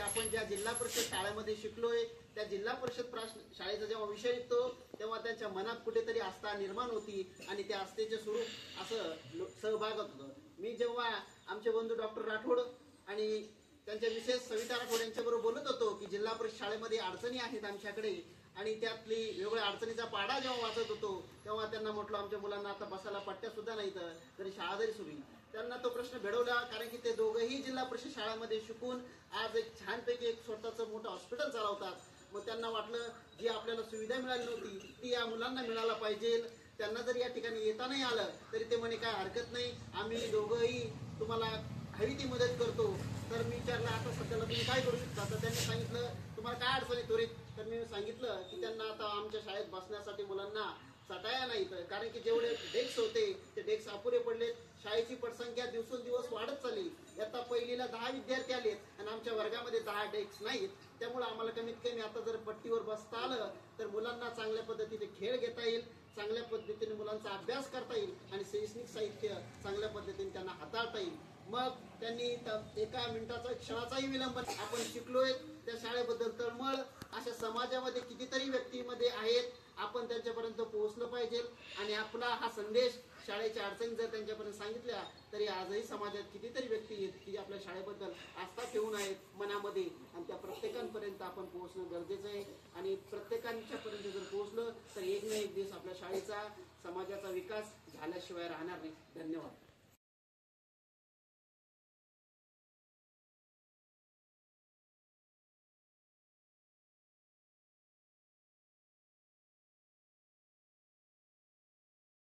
आपण ज्या जिल्हा परिषद शाळेमध्ये शिकलोय त्या जिल्हा परिषद शाळेचा जेव्हा विषय येतो तेव्हा त्यांच्या मनात कुठेतरी आस्था निर्माण होती आणि त्या आस्थेचे स्वरूप असं सहभाग होतं. मी जेव्हा आमचे बंधू डॉक्टर राठोड आणि त्यांच्या मिसेस सविता राठोड यांच्याबरोबर बोलत होतो की जिल्हा परिषद शाळेमध्ये अडचणी आहेत आमच्याकडे आणि त्यातली वेगळ्या अडचणीचा पाढा जेव्हा वाचत होतो तेव्हा त्यांना म्हटलं आमच्या मुलांना आता बसायला पट्ट्या सुद्धा नाहीत तरी शाळा जरी सुरू. त्यांना तो प्रश्न भेडवला कारण की ते दोघंही जिल्हा परिषद शाळेमध्ये शिकून आज एक छानपैकी एक स्वतःचं मोठं हॉस्पिटल चालवतात. मग त्यांना वाटलं जी आपल्याला सुविधा मिळाली नव्हती ती या मुलांना मिळायला पाहिजे. त्यांना जर या ठिकाणी येता नाही आलं तरी ते म्हणे काय हरकत नाही, आम्ही दोघंही तुम्हाला हवी ती मदत करतो. तर मी विचारलं आता सध्याला तुम्ही काय करू शकता. तर त्यांनी सांगितलं तुम्हाला काय अडचण आहे त्वरित. तर मी सांगितलं की त्यांना आता आमच्या शाळेत बसण्यासाठी मुलांना चटाया नाहीत कारण की जेवढे डेस्क होते ते डेस्क अपुरे पडलेत. शाळेची पटसंख्या दिवसेंदिवस वाढत चालली. आता पहिलीला 10 विद्यार्थी आलेत आणि आमच्या वर्गामध्ये 10 डेस्क नाहीत. त्यामुळे आम्हाला कमीत कमी आता जर पट्टीवर बसता आलं तर मुलांना चांगल्या पद्धतीने खेळ घेता येईल, चांगल्या पद्धतीने मुलांचा अभ्यास करता येईल आणि शैक्षणिक साहित्य चांगल्या पद्धतीने त्यांना हाताळता येईल. मग त्यांनी एका मिनिटाचा क्षणाचाही विलंब आपण शिकलोय त्या शाळेबद्दल तळमळ अशा समाजामध्ये कितीतरी व्यक्तीमध्ये आहेत. आपण त्यांच्यापर्यंत पोहोचलं पाहिजे आणि आपला हा संदेश शाळेच्या अडचणी जर त्यांच्यापर्यंत सांगितल्या तरी आजही समाजात कितीतरी व्यक्ती आहेत की आपल्या शाळेबद्दल आस्था ठेवून आहेत मनामध्ये आणि त्या प्रत्येकांपर्यंत आपण पोहोचणं गरजेचं आहे. आणि प्रत्येकांच्यापर्यंत जर पोहोचलं तर एक ना एक दिवस आपल्या शाळेचा समाजाचा विकास झाल्याशिवाय राहणार नाही. धन्यवाद.